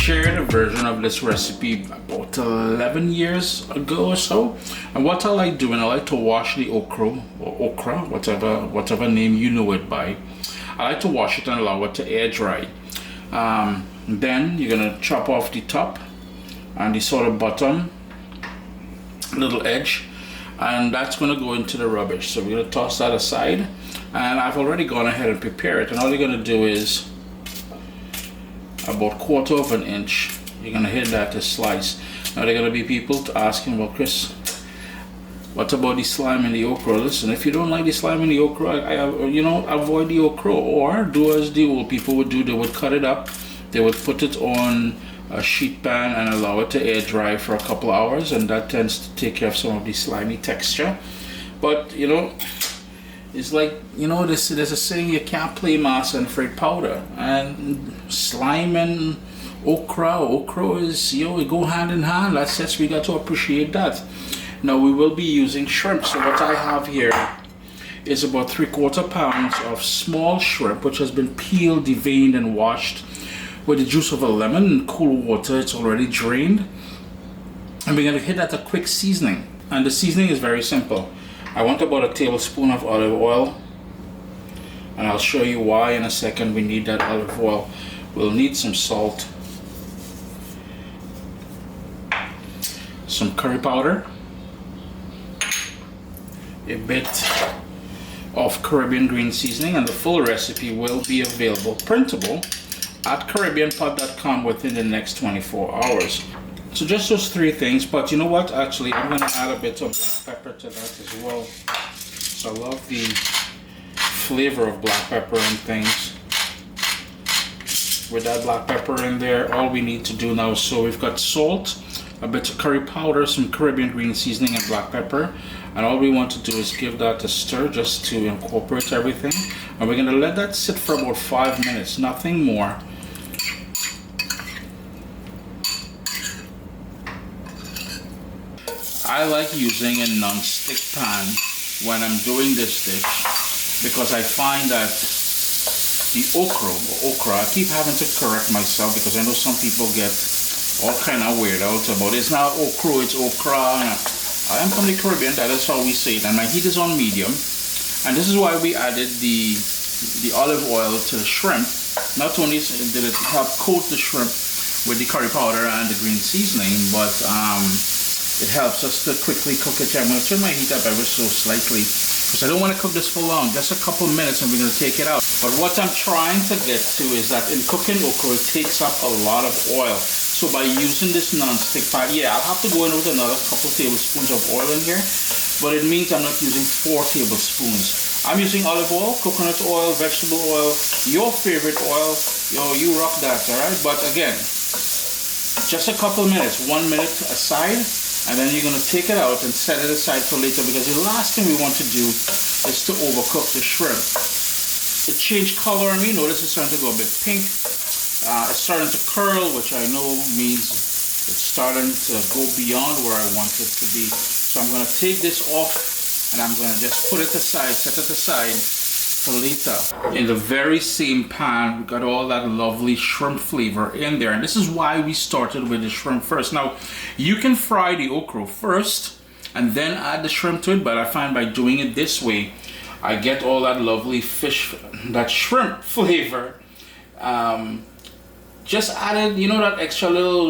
shared a version of this recipe about 11 years ago or so. And what I like doing, I like to wash the okra or okra, whatever name you know it by. I like to wash it and allow it to air dry. Then you're gonna chop off the top and the sort of bottom little edge, and that's gonna go into the rubbish. So we're gonna toss that aside, and I've already gone ahead and prepared it. And all you're gonna do is about 1/4 of an inch. You're gonna hit that to slice. Now there are gonna be people asking, well, Chris, what about the slime in the okra? Listen, if you don't like the slime in the okra, avoid the okra, or do as the old people would do. They would cut it up, they would put it on a sheet pan and allow it to air dry for a couple hours, and that tends to take care of some of the slimy texture. But it's like, there's a saying, you can't play mass and afraid powder, and slime and okra is, we go hand in hand. That's just, we got to appreciate that. Now we will be using shrimp. So what I have here is about 3/4 pounds of small shrimp, which has been peeled, deveined, and washed with the juice of a lemon and cool water. It's already drained, and we're going to hit that a quick seasoning. And the seasoning is very simple. I want about a tablespoon of olive oil, and I'll show you why in a second we need that olive oil. We'll need some salt, some curry powder, a bit of Caribbean green seasoning, and the full recipe will be available, printable, at caribbeanpot.com within the next 24 hours. So just those 3 things, but you know what, actually I'm going to add a bit of black pepper to that as well. So I love the flavor of black pepper and things. With that black pepper in there, all we need to do now, so we've got salt, a bit of curry powder, some Caribbean green seasoning, and black pepper, and all we want to do is give that a stir just to incorporate everything, and we're going to let that sit for about 5 minutes, nothing more. I like using a non-stick pan when I'm doing this dish, because I find that the okra, I keep having to correct myself because I know some people get all kind of weird out about it. It's not okra, it's okra. I am from the Caribbean, that is how we say it, and my heat is on medium, and this is why we added the olive oil to the shrimp. Not only did it help coat the shrimp with the curry powder and the green seasoning, but it helps us to quickly cook it. I'm going to turn my heat up ever so slightly because I don't want to cook this for long, just a couple minutes, and we're going to take it out. But what I'm trying to get to is that in cooking okra, it takes up a lot of oil. So by using this non-stick pan, I'll have to go in with another couple tablespoons of oil in here, but it means I'm not using 4 tablespoons. I'm using olive oil, coconut oil, vegetable oil, your favorite oil. You rock that, all right? But again, just a couple minutes, 1 minute aside, and then you're going to take it out and set it aside for later, because the last thing we want to do is to overcook the shrimp. It changed color on me. Notice it's starting to go a bit pink. It's starting to curl, which I know means it's starting to go beyond where I want it to be. So I'm going to take this off, and I'm going to just put it aside, set it aside for later. In the very same pan, we got all that lovely shrimp flavor in there, and this is why we started with the shrimp first. Now, you can fry the okra first and then add the shrimp to it, but I find by doing it this way, I get all that lovely fish, that shrimp flavor. Just added, that extra little,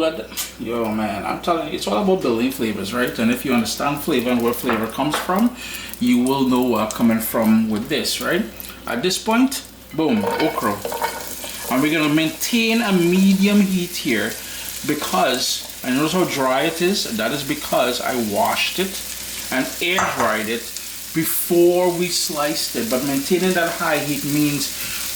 man, I'm telling you, it's all about building flavors, right? And if you understand flavor and where flavor comes from, you will know where I'm coming from with this, right? At this point, boom, okra. And we're gonna maintain a medium heat here because, and notice how dry it is? That is because I washed it and air dried it before we sliced it. But maintaining that high heat means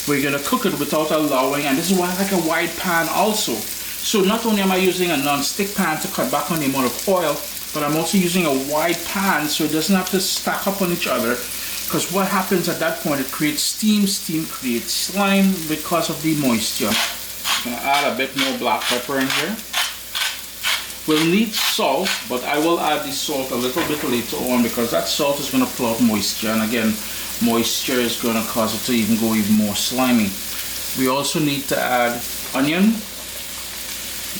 we're gonna cook it without allowing, and this is why I like a wide pan also. So not only am I using a non-stick pan to cut back on the amount of oil, but I'm also using a wide pan so it doesn't have to stack up on each other, because what happens at that point, it creates steam creates slime because of the moisture. I'm gonna add a bit more black pepper in here. We'll need salt, but I will add the salt a little bit later on because that salt is gonna pull out moisture, and again, moisture is going to cause it to go even more slimy. We also need to add onion,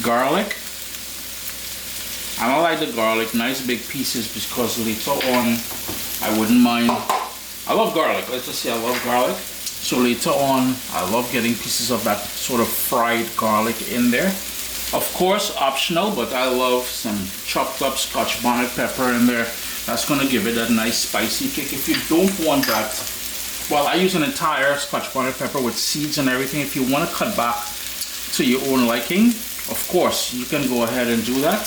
garlic. I don't like the garlic, nice big pieces, because later on I wouldn't mind. I love garlic, let's just say I love garlic. So later on I love getting pieces of that sort of fried garlic in there. Of course, optional, but I love some chopped up Scotch bonnet pepper in there. That's gonna give it a nice spicy kick. If you don't want that, well, I use an entire Scotch bonnet pepper with seeds and everything. If you want to cut back to your own liking, of course, you can go ahead and do that.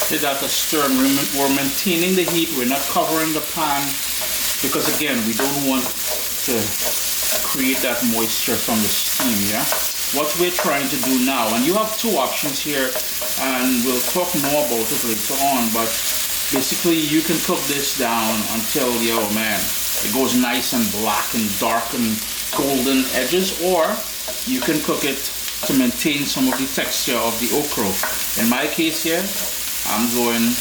Did that to stir, and we're maintaining the heat. We're not covering the pan because, again, we don't want to create that moisture from the steam, yeah? What we're trying to do now, and you have two options here, and we'll talk more about it later on, but basically you can cook this down until, yo man, it goes nice and black and dark and golden edges, or you can cook it to maintain some of the texture of the okra. In my case here, I'm going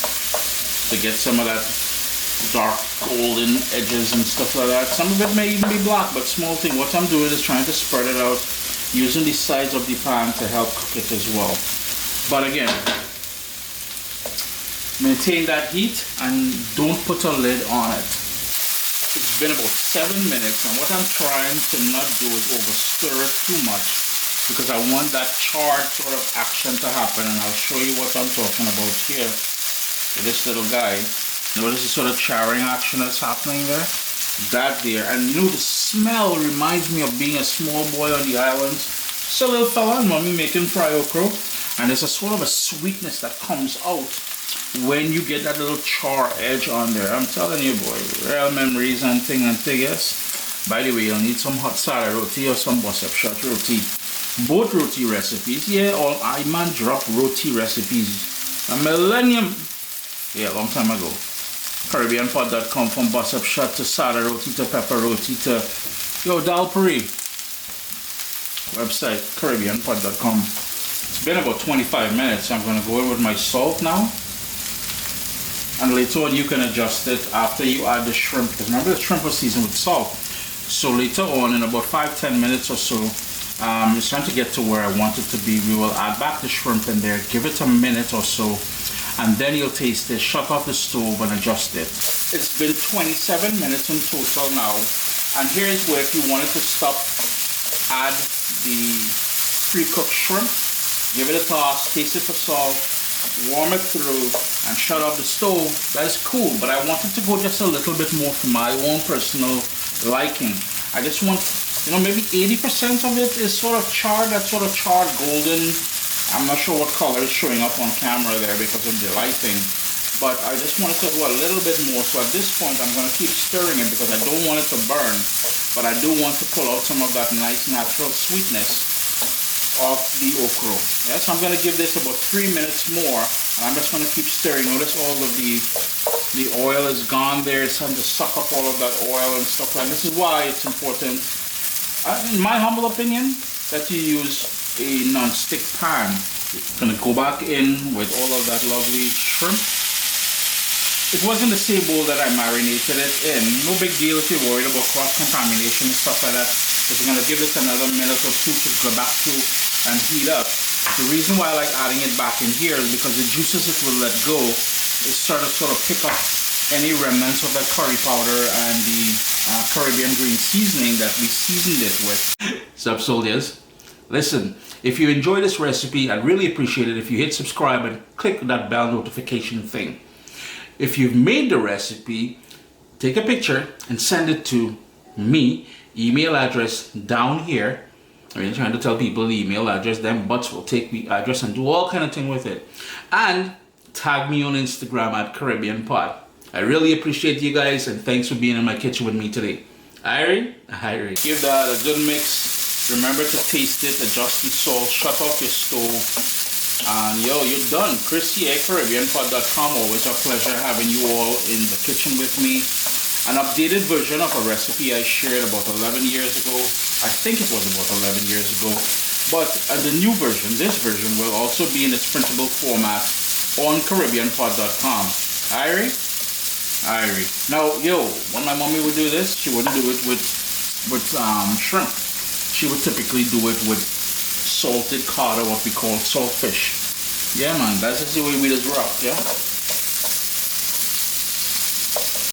to get some of that dark golden edges and stuff like that. Some of it may even be black, but small thing. What I'm doing is trying to spread it out using the sides of the pan to help cook it as well. But again, maintain that heat and don't put a lid on it. It's been about 7 minutes, and what I'm trying to not do is over stir it too much, because I want that charred sort of action to happen, and I'll show you what I'm talking about here with this little guy. Notice the sort of charring action that's happening there? That there. And you know, the smell reminds me of being a small boy on the islands. Just a little fella and mommy making fried okra. And there's a sort of a sweetness that comes out when you get that little char edge on there. I'm telling you, boy, real memories and thing, yes. By the way, you'll need some hot salad roti or some bus-up shot roti. Both roti recipes, yeah, all I man drop roti recipes a millennium, yeah, long time ago. CaribbeanPod.com, from bus-up shot to salad roti to pepper roti to, yo, dal puri. Website, CaribbeanPod.com. It's been about 25 minutes. I'm going to go in with my salt now. And later on you can adjust it after you add the shrimp, because remember the shrimp was seasoned with salt. So later on, in about 5-10 minutes or so, it's trying to get to where I want it to be. We will add back the shrimp in there, give it a minute or so, and then you'll taste it, shut off the stove and adjust it. It's been 27 minutes in total now, and here's where, if you wanted to stop, add the pre-cooked shrimp, give it a toss, taste it for salt, warm it through, and shut off the stove. That is cool, but I want it to go just a little bit more for my own personal liking. I just want, you know, maybe 80% of it is sort of charred, that sort of charred golden. I'm not sure what color is showing up on camera there because of the lighting, but I just want it to go a little bit more. So at this point I'm going to keep stirring it because I don't want it to burn, but I do want to pull out some of that nice natural sweetness of the okra. Yeah, so I'm going to give this about 3 minutes more, and I'm just going to keep stirring. Notice all of the oil is gone there. It's time to suck up all of that oil and stuff like that. This is why it's important, in my humble opinion, that you use a non-stick pan. I'm going to go back in with all of that lovely shrimp. It wasn't the same bowl that I marinated it in. No big deal if you're worried about cross-contamination and stuff like that, because we're going to give it another minute or two to go back to and heat up. The reason why I like adding it back in here is because the juices it will let go is sort of pick up any remnants of that curry powder and the Caribbean green seasoning that we seasoned it with. Sup, soldiers? Listen, if you enjoy this recipe, I'd really appreciate it if you hit subscribe and click that bell notification thing. If you've made the recipe, take a picture and send it to me. Email address down here. I mean, trying to tell people the email address, them butts will take the address and do all kind of thing with it. And tag me on Instagram at Caribbean Pod. I really appreciate you guys, and thanks for being in my kitchen with me today. Irie. Give that a good mix. Remember to taste it, adjust the salt, shut off your stove, and yo, you're done. Chrissy at CaribbeanPod.com. Always a pleasure having you all in the kitchen with me. An updated version of a recipe I shared about 11 years ago. I think it was about 11 years ago. But the new version, this version, will also be in its printable format on CaribbeanPod.com. Irie. Now, yo, when my mommy would do this, she wouldn't do it with shrimp. She would typically do it with salted cod, or what we call saltfish. Yeah, man, that's just the way we just rock, yeah?